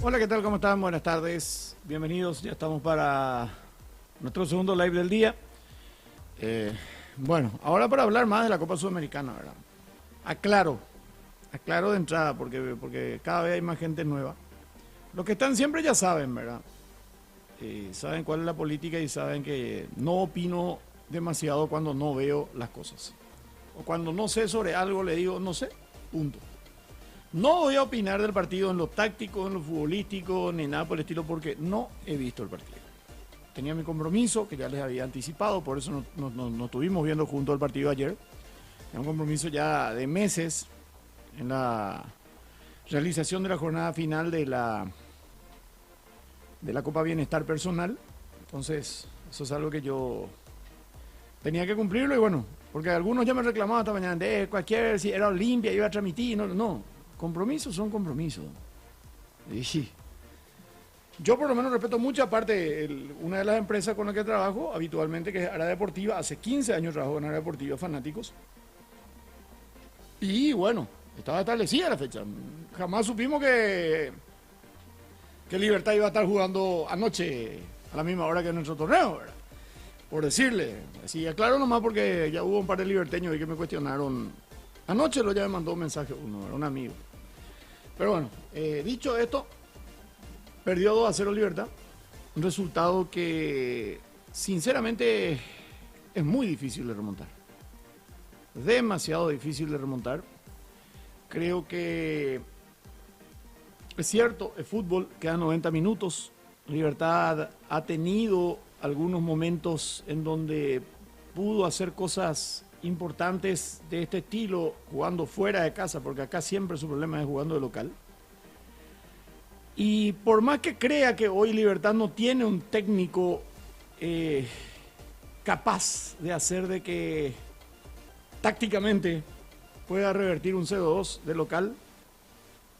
Hola, ¿qué tal? ¿Cómo están? Buenas tardes. Bienvenidos. Ya estamos para nuestro segundo live del día. Bueno, ahora para hablar más de la Copa Sudamericana, ¿verdad? Aclaro de entrada, porque cada vez hay más gente nueva. Los que están siempre ya saben, ¿verdad? Saben cuál es la política y saben que no opino demasiado cuando no veo las cosas. O cuando no sé sobre algo le digo, no sé, punto. No voy a opinar del partido en lo táctico, en lo futbolístico, ni nada por el estilo, porque no he visto el partido. Tenía mi compromiso, que ya les había anticipado, por eso no estuvimos viendo junto al partido ayer. Era un compromiso ya de meses en la realización de la jornada final de la Copa Bienestar Personal. Entonces, eso es algo que yo tenía que cumplirlo y bueno, porque algunos ya me reclamaban esta mañana de si era Olimpia, iba a transmitir, no. Compromisos son compromisos. Y yo por lo menos respeto mucho, aparte, una de las empresas con las que trabajo habitualmente, que es Área Deportiva, hace 15 años trabajo en Área Deportiva, Fanáticos. Y bueno, estaba establecida la fecha. Jamás supimos que Libertad iba a estar jugando anoche a la misma hora que nuestro torneo, ¿verdad? Por decirle. Así, aclaro nomás porque ya hubo un par de liberteños ahí que me cuestionaron. Anoche ya me mandó un mensaje uno, era un amigo. Pero bueno, dicho esto, perdió 2-0 Libertad. Un resultado que sinceramente es muy difícil de remontar. Demasiado difícil de remontar. Creo que es cierto, el fútbol queda 90 minutos. Libertad ha tenido algunos momentos en donde pudo hacer cosas importantes de este estilo jugando fuera de casa, porque acá siempre su problema es jugando de local. Y por más que crea que hoy Libertad no tiene un técnico capaz de hacer de que tácticamente pueda revertir un 0-2 de local,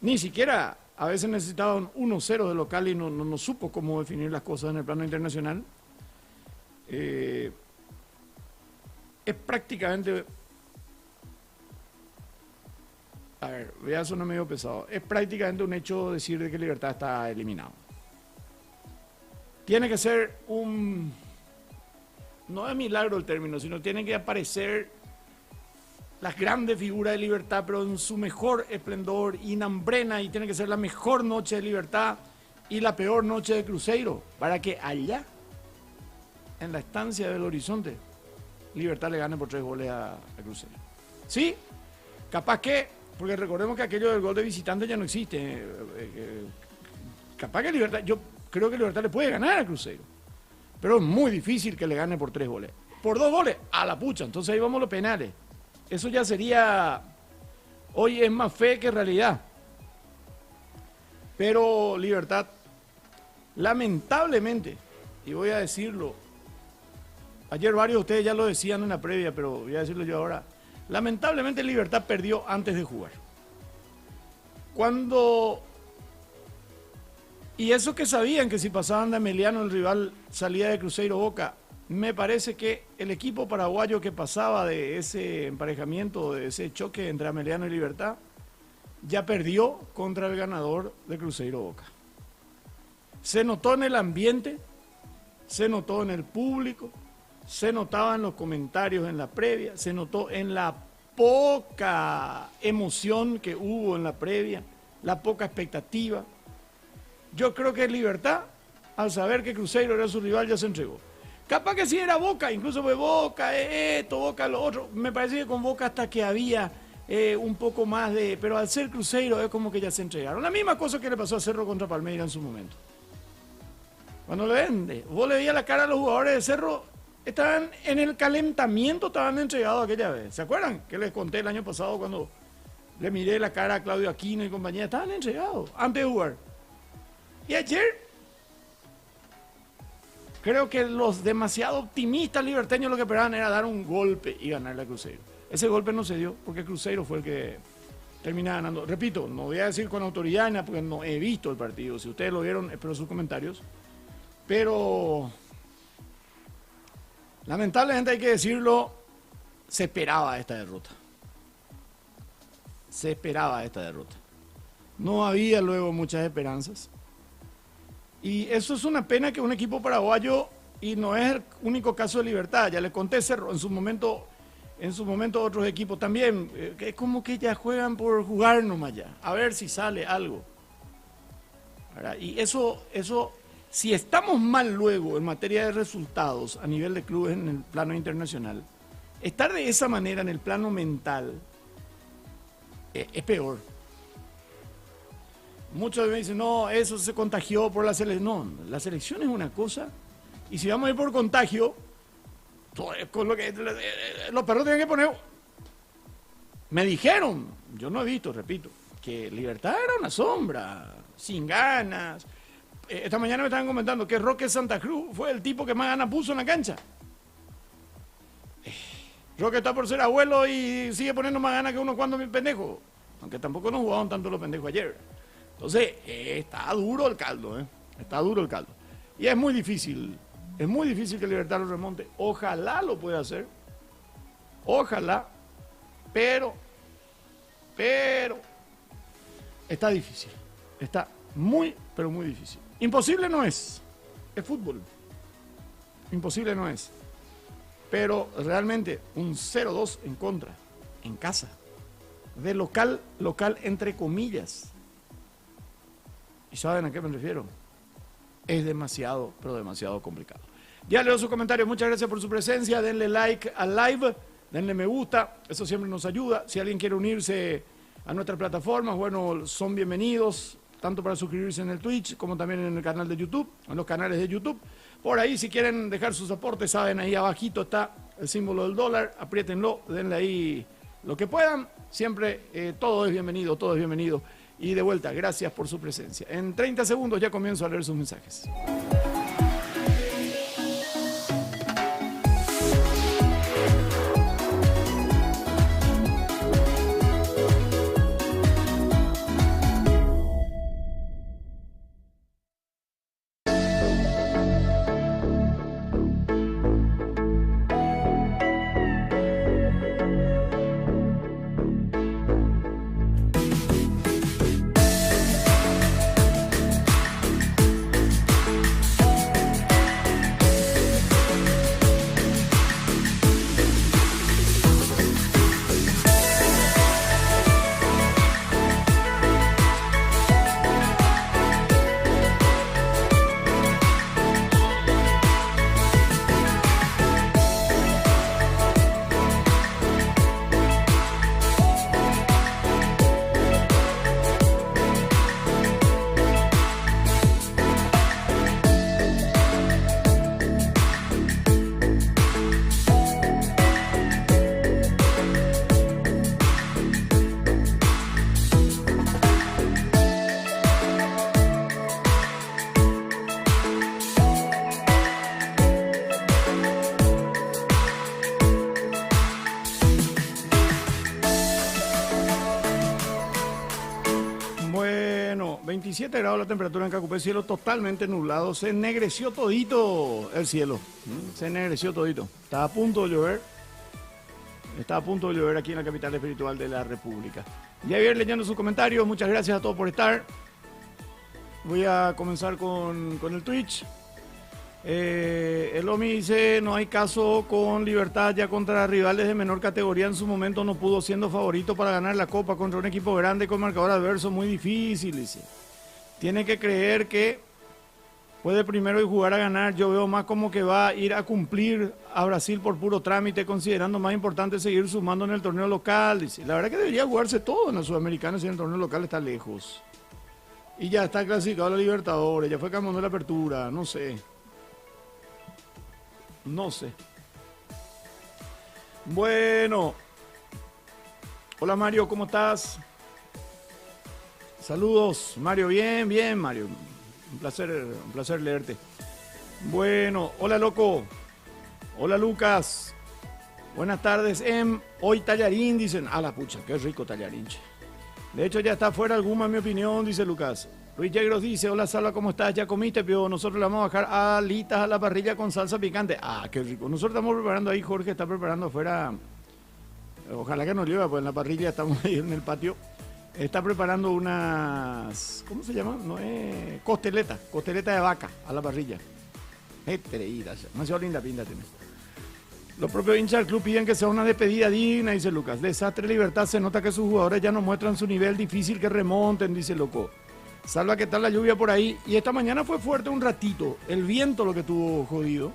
ni siquiera a veces necesitaba un 1-0 de local y no supo cómo definir las cosas en el plano internacional. Es prácticamente, a ver, ya suena medio pesado, es prácticamente un hecho decir de que Libertad está eliminado. Tiene que ser no es milagro el término, sino tiene que aparecer las grandes figuras de Libertad, pero en su mejor esplendor, inhambrena, y tiene que ser la mejor noche de Libertad y la peor noche de Cruzeiro, para que allá, en la estancia del Horizonte, Libertad le gane por 3 goles a Cruzeiro. Sí, capaz que, porque recordemos que aquello del gol de visitante ya no existe. Capaz que Libertad, yo creo que Libertad le puede ganar a Cruzeiro, pero es muy difícil que le gane por 3 goles. Por 2 goles, a la pucha, entonces ahí vamos los penales. Eso ya sería, hoy es más fe que realidad. Pero Libertad, lamentablemente, y voy a decirlo, ayer varios de ustedes ya lo decían en la previa, pero voy a decirlo yo ahora. Lamentablemente Libertad perdió antes de jugar. Y eso que sabían que si pasaban de Ameliano el rival salía de Cruzeiro Boca, me parece que el equipo paraguayo que pasaba de ese emparejamiento, de ese choque entre Ameliano y Libertad, ya perdió contra el ganador de Cruzeiro Boca. Se notó en el ambiente, se notó en el público, se notaba en los comentarios en la previa, se notó en la poca emoción que hubo en la previa, la poca expectativa. Yo creo que Libertad, al saber que Cruzeiro era su rival, ya se entregó. Capaz que sí era Boca, incluso fue Boca, esto, Boca, lo otro. Me parece que con Boca hasta que había un poco más de... Pero al ser Cruzeiro es como que ya se entregaron. La misma cosa que le pasó a Cerro contra Palmeiras en su momento. Cuando vos le veías la cara a los jugadores de Cerro, estaban en el calentamiento, estaban entregados aquella vez. ¿Se acuerdan? Que les conté el año pasado cuando le miré la cara a Claudio Aquino y compañía. Estaban entregados antes de jugar. Y ayer, creo que los demasiado optimistas liberteños lo que esperaban era dar un golpe y ganarle a Cruzeiro. Ese golpe no se dio porque Cruzeiro fue el que termina ganando. Repito, no voy a decir con autoridad porque no he visto el partido. Si ustedes lo vieron, espero sus comentarios. Pero lamentablemente hay que decirlo, se esperaba esta derrota. Se esperaba esta derrota. No había luego muchas esperanzas. Y eso es una pena que un equipo paraguayo, y no es el único caso de Libertad, ya les conté Cerro, en su momento otros equipos también, es como que ya juegan por jugar nomás ya, a ver si sale algo. ¿Verdad? Y eso, si estamos mal luego en materia de resultados a nivel de clubes en el plano internacional, estar de esa manera en el plano mental es peor. Muchos me dicen, no, eso se contagió por la selección. No, la selección es una cosa, y si vamos a ir por contagio, con lo que los perros tienen que poner. Me dijeron, yo no he visto, repito, que Libertad era una sombra, sin ganas. Esta mañana me estaban comentando que Roque Santa Cruz fue el tipo que más ganas puso en la cancha. Roque está por ser abuelo y sigue poniendo más ganas que uno cuando mi pendejo. Aunque tampoco nos jugaban tanto los pendejos ayer. Entonces, está duro el caldo, está duro el caldo. Y es muy difícil que Libertad lo remonte. Ojalá lo pueda hacer, ojalá, pero, está difícil, está muy, pero muy difícil. Imposible no es fútbol, imposible no es, pero realmente un 0-2 en contra, en casa, de local entre comillas. ¿Y saben a qué me refiero? Es demasiado, pero demasiado complicado. Ya leo sus comentarios, muchas gracias por su presencia, denle like al live, denle me gusta, eso siempre nos ayuda. Si alguien quiere unirse a nuestras plataformas, bueno, son bienvenidos, tanto para suscribirse en el Twitch, como también en el canal de YouTube, en los canales de YouTube. Por ahí, si quieren dejar sus aportes, saben, ahí abajito está el símbolo del dólar, apriétenlo, denle ahí lo que puedan, siempre todo es bienvenido, todo es bienvenido. Y de vuelta, gracias por su presencia. En 30 segundos ya comienzo a leer sus mensajes. Bueno, 27 grados la temperatura en Cacupé, cielo totalmente nublado, se ennegreció todito el cielo, se ennegreció todito, está a punto de llover aquí en la capital espiritual de la República. Ya voy a ir leyendo sus comentarios, muchas gracias a todos por estar. Voy a comenzar con el Twitch. El Omi dice, no hay caso con Libertad ya contra rivales de menor categoría, en su momento no pudo, siendo favorito para ganar la Copa contra un equipo grande con marcador adverso, muy difícil, dice. Tiene que creer que puede primero y jugar a ganar, yo veo más como que va a ir a cumplir a Brasil por puro trámite, considerando más importante seguir sumando en el torneo local, dice. La verdad que debería jugarse todo en la Sudamericana si en el torneo local está lejos. Y ya está clasificado a la Libertadores, ya fue campeón de la Apertura, no sé. No sé. Bueno. Hola Mario, ¿cómo estás? Saludos, Mario. Bien, bien, Mario. Un placer leerte. Bueno, hola loco. Hola Lucas. Buenas tardes, hoy tallarín, dicen. A la pucha, qué rico tallarín. De hecho ya está fuera alguna, en mi opinión, dice Lucas. Luis Yegros dice, hola Salva, ¿cómo estás? ¿Ya comiste? Pero nosotros le vamos a bajar alitas a la parrilla con salsa picante. Ah, qué rico. Nosotros estamos preparando ahí, Jorge está preparando afuera. Ojalá que nos llueva, pues en la parrilla estamos ahí en el patio. Está preparando unas, ¿cómo se llama? No es costeleta de vaca a la parrilla. Demasiado linda pinta tiene. Los propios hinchas del club piden que sea una despedida digna, dice Lucas. Desastre Libertad, se nota que sus jugadores ya no muestran su nivel, difícil que remonten, dice Loco. Salva que tal la lluvia por ahí. Y esta mañana fue fuerte un ratito. El viento lo que tuvo jodido.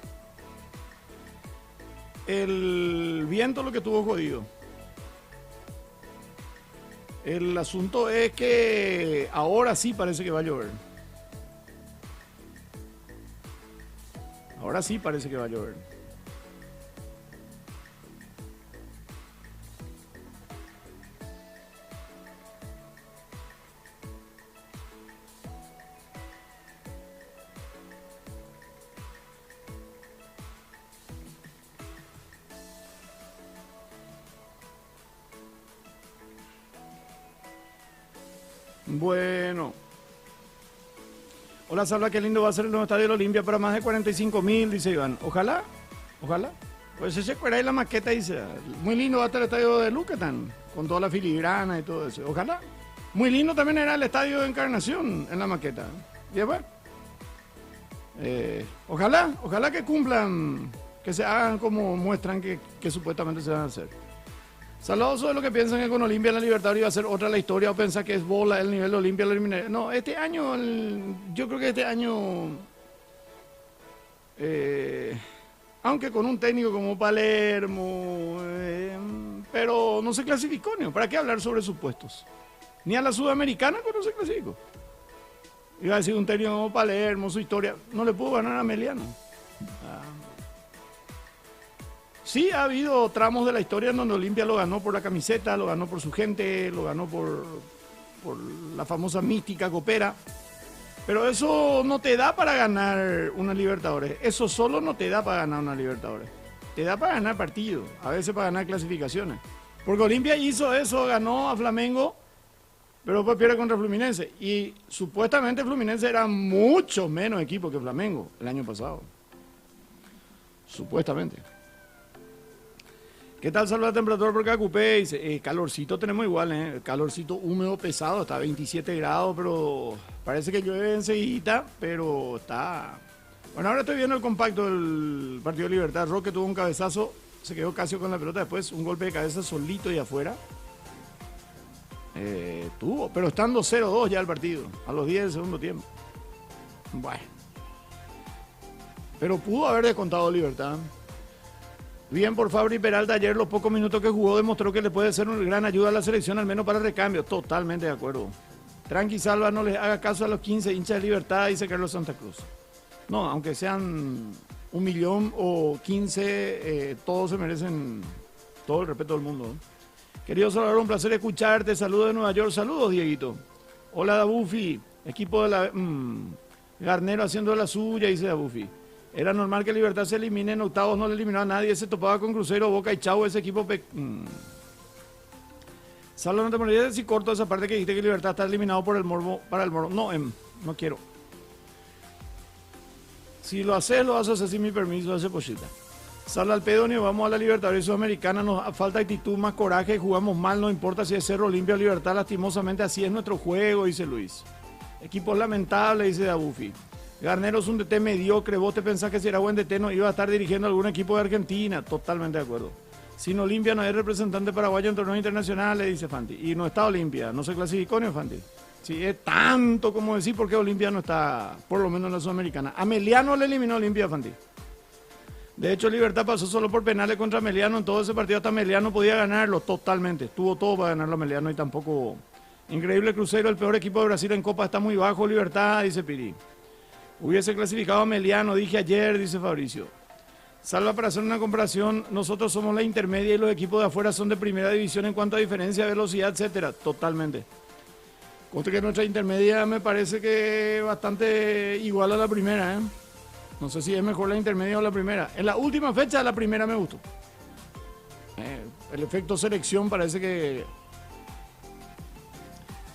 El asunto es que ahora sí parece que va a llover. Ahora sí parece que va a llover. Bueno. Hola Salva, qué lindo va a ser el nuevo estadio de la Olimpia para más de 45.000, dice Iván. Ojalá. Pues ese fuera ahí la maqueta dice, muy lindo va a estar el estadio de Luquetán, con toda la filigrana y todo eso. Ojalá. Muy lindo también era el estadio de Encarnación en la maqueta. Y bueno. Ojalá que cumplan, que se hagan como muestran que supuestamente se van a hacer. Saludos de lo que piensan que con Olimpia en la Libertadores iba a ser otra la historia o piensan que es bola el nivel de Olimpia la eliminaría. No, este año, yo creo que este año, aunque con un técnico como Palermo, pero no se clasificó, ¿no? ¿Para qué hablar sobre supuestos? Ni a la Sudamericana que no se clasificó. Iba a decir un técnico como Palermo, su historia, no le pudo ganar a Meliano. Sí, ha habido tramos de la historia en donde Olimpia lo ganó por la camiseta, lo ganó por su gente, lo ganó por la famosa mística copera. Pero eso no te da para ganar una Libertadores. Eso solo no te da para ganar una Libertadores. Te da para ganar partidos, a veces para ganar clasificaciones. Porque Olimpia hizo eso, ganó a Flamengo, pero después pierde contra Fluminense. Y supuestamente Fluminense era mucho menos equipo que Flamengo el año pasado. Supuestamente. ¿Qué tal Salva la temperatura por Cacupé? Dice, calorcito tenemos igual, calorcito húmedo, pesado, está a 27 grados, pero parece que llueve enseguida, pero está... Bueno, ahora estoy viendo el compacto del Partido de Libertad. Roque tuvo un cabezazo, se quedó Casio con la pelota, después un golpe de cabeza solito y afuera. Pero estando 0-2 ya el partido, a los 10 del segundo tiempo. Bueno. Pero pudo haber descontado Libertad. Bien por Fabri Peralta, ayer los pocos minutos que jugó demostró que le puede ser una gran ayuda a la selección, al menos para el recambio. Totalmente de acuerdo. Tranqui Salva, no les haga caso a los 15 hinchas de Libertad, dice Carlos Santa Cruz. No, aunque sean 1 millón o 15, todos se merecen todo el respeto del mundo. Querido Salvador, un placer escucharte. Saludos de Nueva York. Saludos, Dieguito. Hola, Dabufi. Equipo de la... Garnero haciendo la suya, dice Dabufi. Era normal que Libertad se elimine, en octavos no le eliminó a nadie, se topaba con Cruzeiro, Boca y Chau, ese equipo... Salvo, no te morirías de decir corto esa parte que dijiste que Libertad está eliminado por el morbo, para el morbo. No, no quiero. Si lo haces sin mi permiso, hace pochita. Sal al pedonio, vamos a la Libertadores Sudamericana, nos falta actitud, más coraje, jugamos mal, no importa si es Cerro, Olimpia o Libertad, lastimosamente así es nuestro juego, dice Luis. Equipo lamentable, dice Dabufi. Garnero es un DT mediocre, vos te pensás que si era buen DT no iba a estar dirigiendo algún equipo de Argentina, totalmente de acuerdo. Sin Olimpia no hay representante paraguayo en torneos internacionales, dice Fanti. Y no está Olimpia, no se clasificó ni Fanti. Sí, es tanto como decir por qué Olimpia no está, por lo menos en la Sudamericana. A Meliano le eliminó Olimpia, Fanti. De hecho, Libertad pasó solo por penales contra Meliano. En todo ese partido hasta Meliano podía ganarlo totalmente. Tuvo todo para ganarlo a Meliano y tampoco... Increíble Cruzeiro, el peor equipo de Brasil en Copa, está muy bajo. Libertad, dice Piri. Hubiese clasificado a Meliano, dije ayer, dice Fabricio. Salva, para hacer una comparación, nosotros somos la intermedia y los equipos de afuera son de primera división en cuanto a diferencia, velocidad, etcétera. Totalmente. Contra que nuestra intermedia me parece que bastante igual a la primera, ¿eh? No sé si es mejor la intermedia o la primera. En la última fecha, la primera me gustó. El efecto selección parece que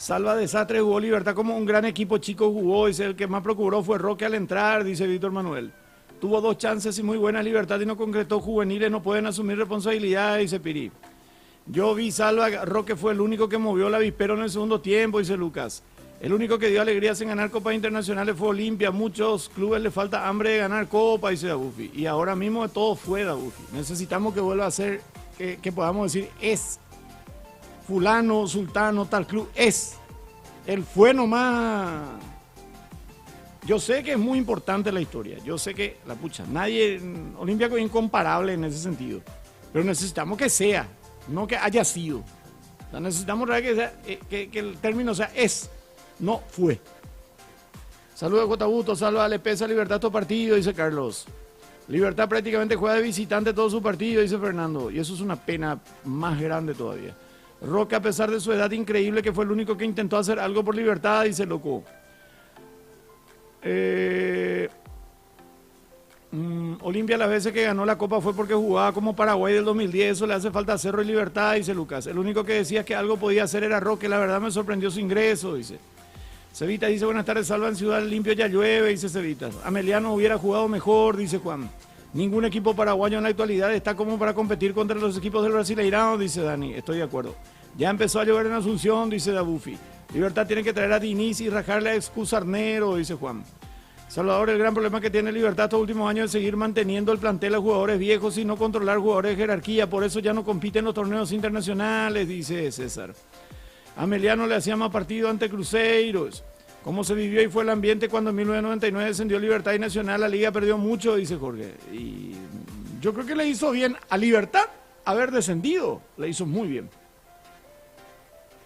Salva desastre, jugó Libertad como un gran equipo chico jugó, dice el que más procuró fue Roque al entrar, dice Víctor Manuel. Tuvo 2 chances y muy buenas Libertad y no concretó, juveniles no pueden asumir responsabilidades, dice Piri. Yo vi Salva, Roque fue el único que movió la avispero en el segundo tiempo, dice Lucas. El único que dio alegrías en ganar copas internacionales fue Olimpia, muchos clubes le falta hambre de ganar copa, dice Dabufi. Y ahora mismo todo fue Dabufi. Necesitamos que vuelva a ser, que podamos decir es. Fulano, sultano, tal club, es. Él fue nomás. Yo sé que es muy importante la historia. Yo sé que, la pucha, nadie, Olimpia es incomparable en ese sentido. Pero necesitamos que sea, no que haya sido. O sea, necesitamos que, sea, que el término sea es, no fue. Saludos a Cotabuto, salva, le pesa Libertad estos partidos, dice Carlos. Libertad prácticamente juega de visitante todo su partido, dice Fernando. Y eso es una pena más grande todavía. Roque, a pesar de su edad increíble, que fue el único que intentó hacer algo por Libertad, dice loco. Olimpia las veces que ganó la Copa fue porque jugaba como Paraguay del 2010, eso le hace falta a Cerro y Libertad, dice Lucas. El único que decía que algo podía hacer era Roque, la verdad me sorprendió su ingreso, dice. Cevita dice, buenas tardes, salva en Ciudad Limpio, ya llueve, dice Cevita. Ameliano hubiera jugado mejor, dice Juan. Ningún equipo paraguayo en la actualidad está como para competir contra los equipos del Brasileirão, dice Dani. Estoy de acuerdo. Ya empezó a llover en Asunción, dice Dabufi. Libertad tiene que traer a Diniz y rajarle a Excusarnero, dice Juan. Salvador, el gran problema que tiene Libertad estos últimos años es seguir manteniendo el plantel a jugadores viejos y no controlar jugadores de jerarquía. Por eso ya no compite en los torneos internacionales, dice César. Ameliano le hacía más partido ante Cruzeiros. ¿Cómo se vivió y fue el ambiente cuando en 1999 descendió Libertad y Nacional? La liga perdió mucho, dice Jorge. Y yo creo que le hizo bien a Libertad haber descendido. Le hizo muy bien.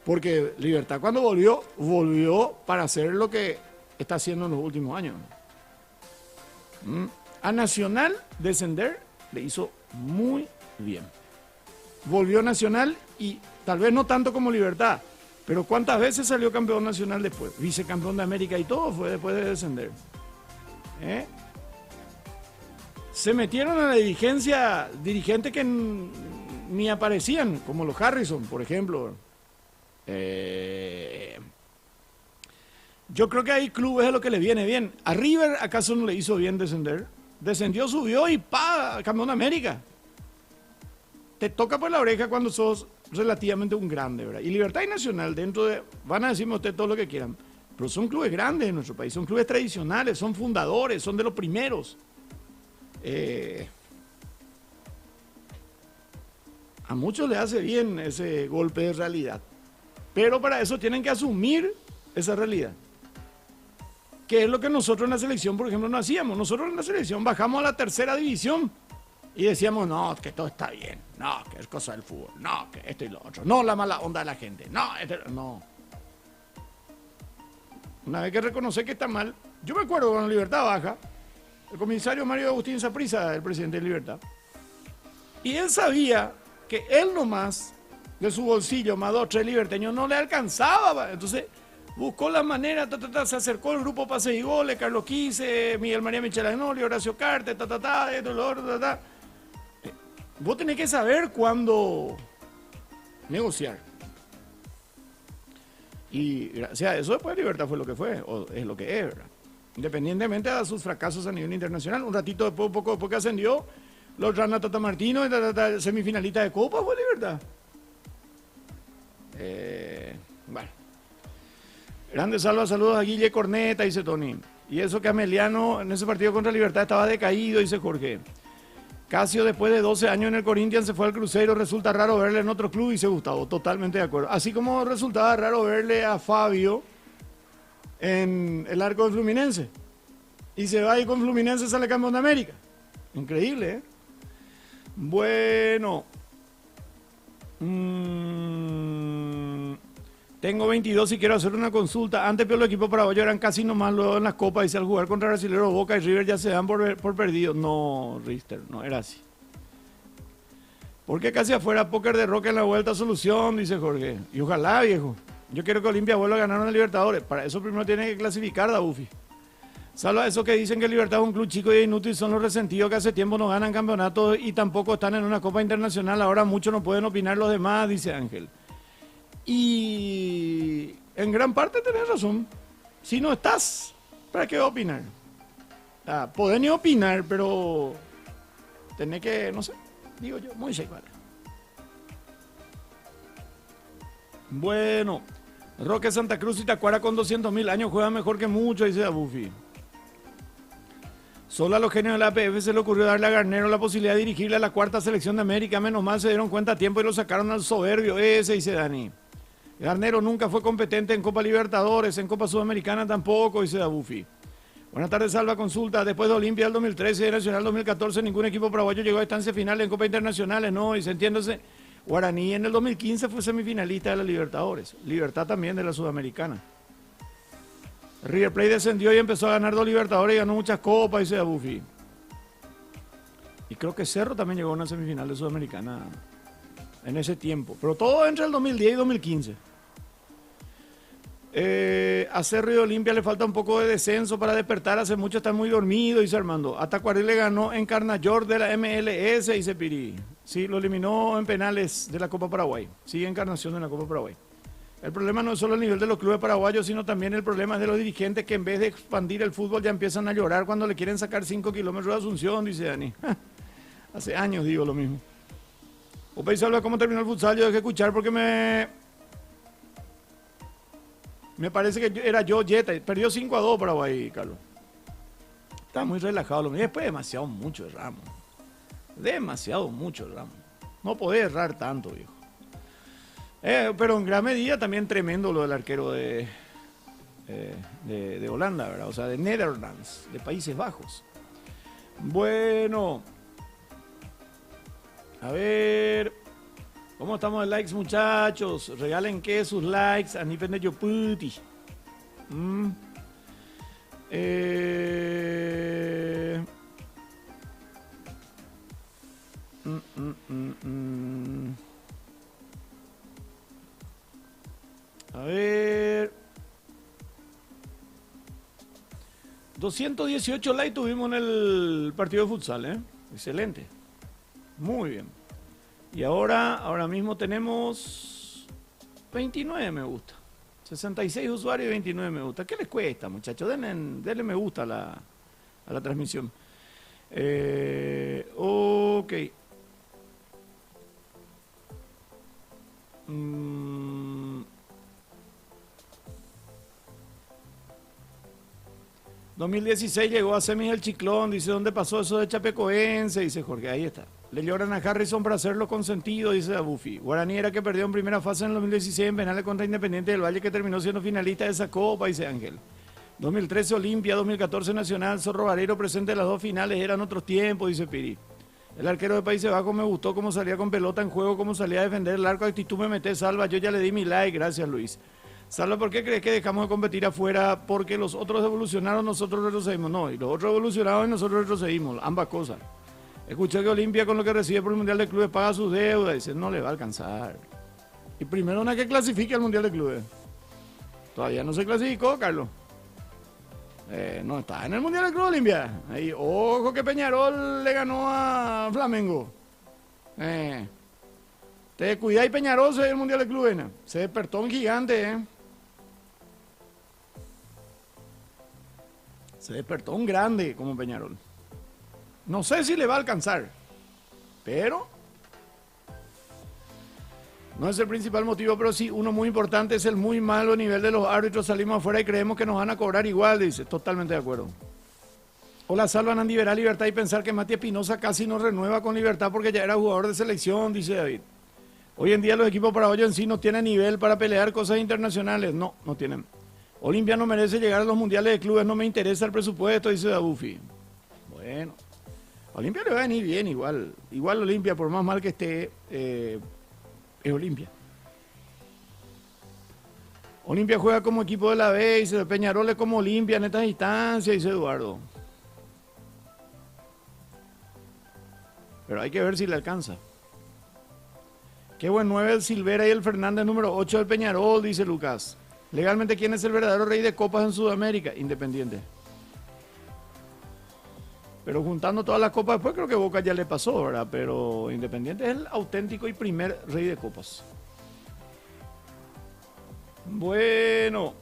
Porque Libertad cuando volvió para hacer lo que está haciendo en los últimos años. A Nacional descender le hizo muy bien. Volvió Nacional y tal vez no tanto como Libertad. Pero ¿cuántas veces salió campeón nacional después? Vicecampeón de América y todo fue después de descender. Se metieron a la dirigencia, dirigentes que ni aparecían, como los Harrison, por ejemplo. Yo creo que hay clubes a lo que le viene bien. A River, ¿acaso no le hizo bien descender? Descendió, subió y ¡pa! Campeón de América. Te toca por la oreja cuando sos relativamente un grande, ¿verdad? Y Libertad y Nacional, dentro de, van a decirme ustedes todo lo que quieran, pero son clubes grandes en nuestro país, son clubes tradicionales, son fundadores, son de los primeros. A muchos les hace bien ese golpe de realidad, pero para eso tienen que asumir esa realidad. Que es lo que nosotros en la selección, por ejemplo, no hacíamos. Nosotros en la selección bajamos a la tercera división y decíamos, no, que todo está bien, no, que es cosa del fútbol, no, que esto y lo otro, no la mala onda de la gente, no, no. Una vez que reconoce que está mal, yo me acuerdo cuando Libertad baja, el comisario Mario Agustín Saprissa, el presidente de Libertad, y él sabía que él nomás, de su bolsillo, más 2 o 3 liberteños, no le alcanzaba, entonces buscó la manera, se acercó al grupo Pase y Goles, Carlos Quise, Miguel María Michelagnoli, Horacio Carte, esto, lo otro, Vos tenés que saber cuándo negociar. Y gracias a eso después Libertad fue lo que fue, o es lo que es, ¿verdad? Independientemente de sus fracasos a nivel internacional. Un ratito después, poco después que ascendió, los Rana Tata Martino, semifinalista de Copa, fue Libertad. Bueno. Grandes saludos a Guille Corneta, dice Tony. Y eso que Ameliano en ese partido contra Libertad estaba decaído, dice Jorge. Casio, después de 12 años en el Corinthians, se fue al Cruzeiro. Resulta raro verle en otro club, dice Gustavo. Totalmente de acuerdo. Así como resultaba raro verle a Fabio en el arco de Fluminense. Y se va y con Fluminense sale campeón de América. Increíble, ¿eh? Bueno. Tengo 22 y quiero hacer una consulta. Antes pero los equipos paraguayos eran casi nomás luego en las copas. Dice, al jugar contra Brasileros, Boca y River ya se dan por perdidos. No, Richter, no era así. Porque casi afuera póker de Roca en la vuelta solución, dice Jorge. Y ojalá, viejo. Yo quiero que Olimpia vuelva a ganar una Libertadores. Para eso primero tiene que clasificar, Dabufi. Salvo a esos que dicen que Libertad es un club chico y inútil, son los resentidos que hace tiempo no ganan campeonatos y tampoco están en una Copa Internacional. Ahora muchos no pueden opinar los demás, dice Ángel. Y en gran parte tenés razón. Si no estás, ¿para qué opinar? Podés ni opinar, pero tenés que, no sé, digo yo, muy vale. Bueno, Roque Santa Cruz y Tacuara con 200.000 años juega mejor que mucho, dice Buffy. Solo a los genios de la APF se le ocurrió darle a Garnero la posibilidad de dirigirle a la cuarta selección de América. Menos mal se dieron cuenta a tiempo y lo sacaron al soberbio ese, dice Dani. Garnero nunca fue competente en Copa Libertadores, en Copa Sudamericana tampoco, dice Buffy. Buenas tardes, Salva. Consulta. Después de Olimpia del 2013 y de Nacional 2014, ningún equipo paraguayo llegó a estancia final en Copa Internacionales, ¿no? Y se entiéndose, Guaraní en el 2015 fue semifinalista de la Libertadores. Libertad también de la Sudamericana. River Plate descendió y empezó a ganar 2 Libertadores y ganó muchas copas, dice Buffy. Y creo que Cerro también llegó a una semifinal de Sudamericana en ese tiempo. Pero todo entre el 2010 y 2015. A Cerro y Olimpia le falta un poco de descenso para despertar. Hace mucho están muy dormidos, dice Armando. Atacuarí le ganó en Carnayor de la MLS, dice Piri. Sí, lo eliminó en penales de la Copa Paraguay. Sigue Encarnación de la Copa Paraguay. El problema no es solo el nivel de los clubes paraguayos, sino también el problema es de los dirigentes que en vez de expandir el fútbol ya empiezan a llorar cuando le quieren sacar 5 kilómetros de Asunción, dice Dani. Hace años digo lo mismo. Ope y Salva, ¿cómo terminó el futsal? Yo dejé escuchar porque me parece que era yo, Jetta. Perdió 5-2 Paraguay, Carlos. Está muy relajado. Después demasiado mucho de Ramos. Demasiado mucho de Ramos. No podés errar tanto, viejo. Pero en gran medida también tremendo lo del arquero de Holanda, ¿verdad? O sea, de Netherlands, de Países Bajos. Bueno. A ver. ¿Cómo estamos de likes, muchachos? Regalen qué sus likes a Nipen de Yoputi. A ver. 218 likes tuvimos en el partido de futsal, ¿eh? Excelente. Muy bien. Y ahora mismo tenemos 29 me gusta. 66 usuarios y 29 me gusta. ¿Qué les cuesta, muchachos? Denle me gusta a la transmisión. Ok. 2016 llegó a semis del Chiclón, dice, ¿dónde pasó eso de Chapecoense? Dice Jorge, ahí está. Le lloran a Harrison para hacerlo consentido, dice a Buffy. Guaraní era que perdió en primera fase en el 2016 en penales contra Independiente del Valle, que terminó siendo finalista de esa copa, dice Ángel. 2013 Olimpia, 2014 Nacional, Zorro Varero presente en las 2 finales, eran otros tiempos, dice Piri. El arquero de Países Bajos me gustó cómo salía con pelota en juego, cómo salía a defender el arco, actitud me meté, Salva, yo ya le di mi like, gracias Luis. Salva, ¿por qué crees que dejamos de competir afuera? Porque los otros evolucionaron, nosotros retrocedimos. No, y los otros evolucionaron y nosotros retrocedimos, ambas cosas. Escuché que Olimpia con lo que recibe por el Mundial de Clubes paga sus deudas, dice, no le va a alcanzar. Y primero una que clasifique al Mundial de Clubes. Todavía no se clasificó, Carlos. No está en el Mundial de Club Olimpia. Ahí, ojo que Peñarol le ganó a Flamengo. Te cuidáis, Peñarol se ve el Mundial de Clubes. Se despertó un gigante, Se despertó un grande como Peñarol. No sé si le va a alcanzar, pero no es el principal motivo, pero sí, uno muy importante es el muy malo nivel de los árbitros. Salimos afuera y creemos que nos van a cobrar igual, dice. Totalmente de acuerdo. Hola, Salva, Andy verá Libertad y pensar que Mati Espinosa casi no renueva con Libertad porque ya era jugador de selección, dice David. Hoy en día los equipos paraguayos en sí no tienen nivel para pelear cosas internacionales. No tienen. Olimpia no merece llegar a los mundiales de clubes, no me interesa el presupuesto, dice Dabufi. Bueno, Olimpia le va a venir bien igual. Igual Olimpia, por más mal que esté, es Olimpia. Olimpia juega como equipo de la B, dice Peñarol es como Olimpia en estas instancias, dice Eduardo. Pero hay que ver si le alcanza. Qué buen 9 el Silvera y el Fernández número 8 del Peñarol, dice Lucas. Legalmente, ¿quién es el verdadero rey de copas en Sudamérica? Independiente. Pero juntando todas las copas después creo que Boca ya le pasó, ¿verdad? Pero Independiente es el auténtico y primer rey de copas. Bueno.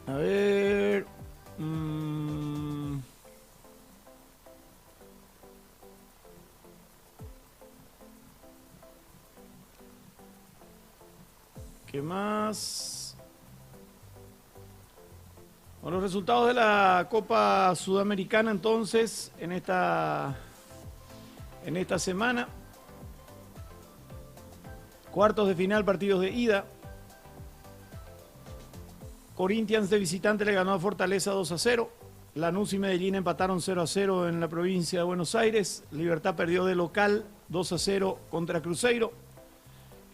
A ver. ¿Qué más? Bueno, los resultados de la Copa Sudamericana entonces en esta semana. Cuartos de final, partidos de ida. Corinthians de visitante le ganó a Fortaleza 2-0. Lanús y Medellín empataron 0-0 en la provincia de Buenos Aires. Libertad perdió de local 2-0 contra Cruzeiro.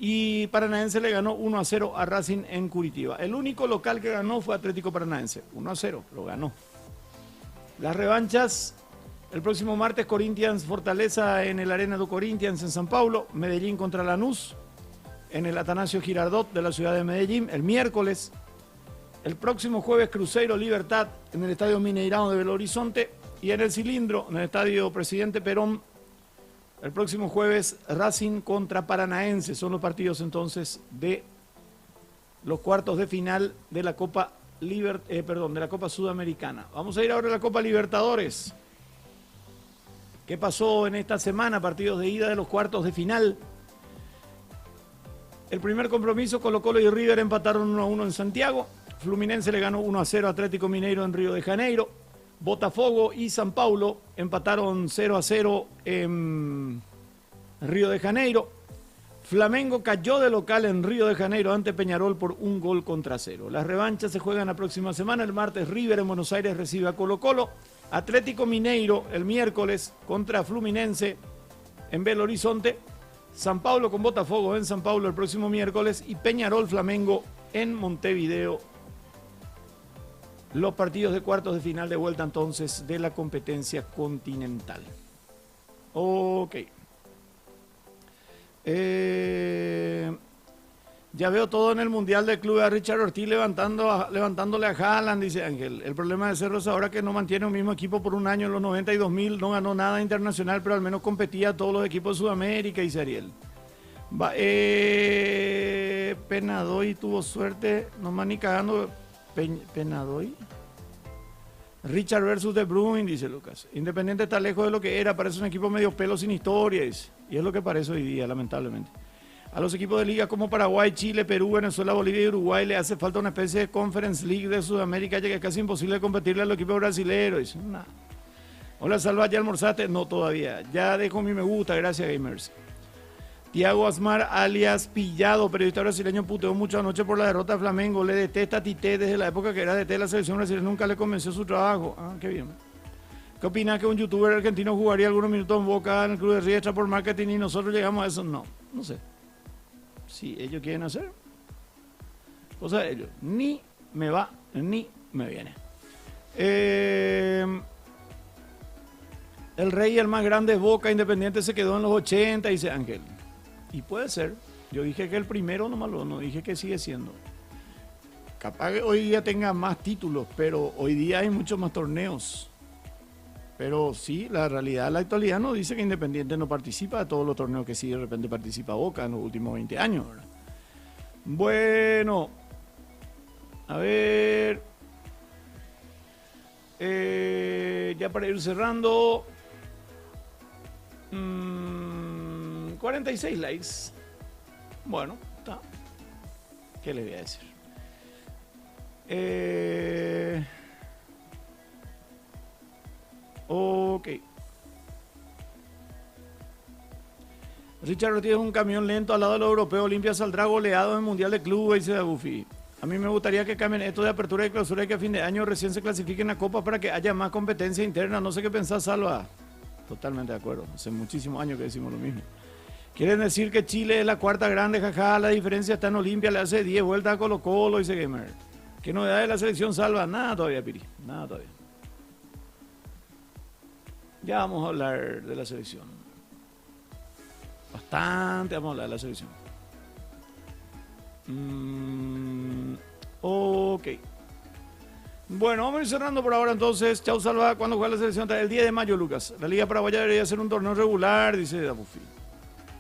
Y Paranaense le ganó 1-0 a Racing en Curitiba. El único local que ganó fue Atlético Paranaense. 1-0, pero ganó. Las revanchas, el próximo martes Corinthians Fortaleza en el Arena do Corinthians en San Paulo. Medellín contra Lanús en el Atanasio Girardot de la ciudad de Medellín. El miércoles, el próximo jueves Cruzeiro Libertad en el Estadio Mineirão de Belo Horizonte. Y en el Cilindro, en el Estadio Presidente Perón, el próximo jueves Racing contra Paranaense. Son los partidos entonces de los cuartos de final de la Copa de la Copa Sudamericana. Vamos a ir ahora a la Copa Libertadores. ¿Qué pasó en esta semana? Partidos de ida de los cuartos de final. El primer compromiso, Colo-Colo y River empataron 1-1 en Santiago. Fluminense le ganó 1-0 a Atlético Mineiro en Río de Janeiro. Botafogo y San Paulo empataron 0-0 en Río de Janeiro. Flamengo cayó de local en Río de Janeiro ante Peñarol por 1-0. Las revanchas se juegan la próxima semana. El martes River en Buenos Aires recibe a Colo-Colo. Atlético Mineiro el miércoles contra Fluminense en Belo Horizonte. San Paulo con Botafogo en San Paulo el próximo miércoles. Y Peñarol Flamengo en Montevideo. Los partidos de cuartos de final de vuelta entonces de la competencia continental. Ok. Ya veo todo en el Mundial del Club a Richard Ortiz levantándole a Haaland, dice Ángel. El problema de Cerro es ahora que no mantiene un mismo equipo por un año. En los 90 y 2000 no ganó nada internacional, pero al menos competía a todos los equipos de Sudamérica, dice Ariel. Penadoy tuvo suerte, nomás ni cagando. Penadoy. Richard versus De Bruyne, dice Lucas. Independiente está lejos de lo que era, parece un equipo medio pelo sin historias. Y es lo que parece hoy día, lamentablemente. A los equipos de ligas como Paraguay, Chile, Perú, Venezuela, Bolivia y Uruguay le hace falta una especie de Conference League de Sudamérica, ya que es casi imposible competirle a los equipos brasileños. Nah. Hola, Salva, ¿ya almorzaste? No, todavía. Ya dejo mi me gusta, gracias, gamers. Tiago Asmar, alias Pillado, periodista brasileño, puteó mucho anoche por la derrota de Flamengo. Le detesta a Tite desde la época que era DT de la selección brasileña, nunca le convenció su trabajo. Ah, qué bien. ¿Qué opinas que un youtuber argentino jugaría algunos minutos en Boca en el Club de Riestra por marketing y nosotros llegamos a eso? No, no sé. Si ellos quieren hacer, cosa de ellos. Ni me va, ni me viene. El rey, el más grande es Boca, Independiente se quedó en los 80, dice Ángel. Y puede ser. Yo dije que el primero nomás no dije que sigue siendo. Capaz que hoy día tenga más títulos, pero hoy día hay muchos más torneos. Pero sí, la realidad, la actualidad no dice que Independiente no participa de todos los torneos que sí de repente participa Boca en los últimos 20 años, ¿verdad? Bueno, a ver. Ya para ir cerrando. 46 likes. Bueno, está. ¿Qué le voy a decir? Ok. Richard Ortiz es un camión lento al lado de los europeos. Olimpia saldrá goleado en el Mundial de Clubes, dice Buffy. A mí me gustaría que cambien esto de apertura y clausura y que a fin de año recién se clasifiquen a Copa para que haya más competencia interna. No sé qué pensás, Salva. Totalmente de acuerdo. Hace muchísimos años que decimos lo mismo. Quieren decir que Chile es la cuarta grande, jaja. La diferencia está en Olimpia, le hace 10 vueltas a Colo-Colo, dice Gamer. ¿Qué novedad de la selección, Salva? Nada todavía, Piri. Nada todavía. Ya vamos a hablar de la selección. Bastante vamos a hablar de la selección. Ok. Bueno, vamos a ir cerrando por ahora entonces. Chau, Salva. ¿Cuándo juega la selección? El 10 de mayo, Lucas. La Liga Paraguaya debería ser un torneo regular, dice Dabufi.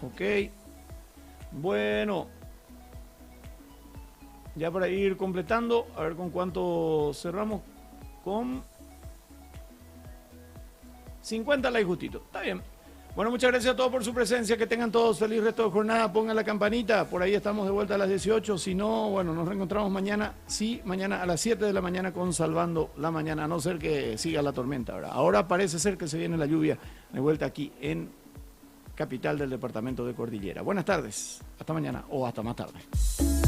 Ok. Bueno. Ya para ir completando, a ver con cuánto cerramos. Con 50 likes justito. Está bien. Bueno, muchas gracias a todos por su presencia. Que tengan todos feliz resto de jornada. Pongan la campanita. Por ahí estamos de vuelta a las 18. Si no, bueno, nos reencontramos mañana. Sí, mañana a las 7 de la mañana con Salvando la Mañana. A no ser que siga la tormenta. Ahora parece ser que se viene la lluvia de vuelta aquí en capital del departamento de Cordillera. Buenas tardes. Hasta mañana o hasta más tarde.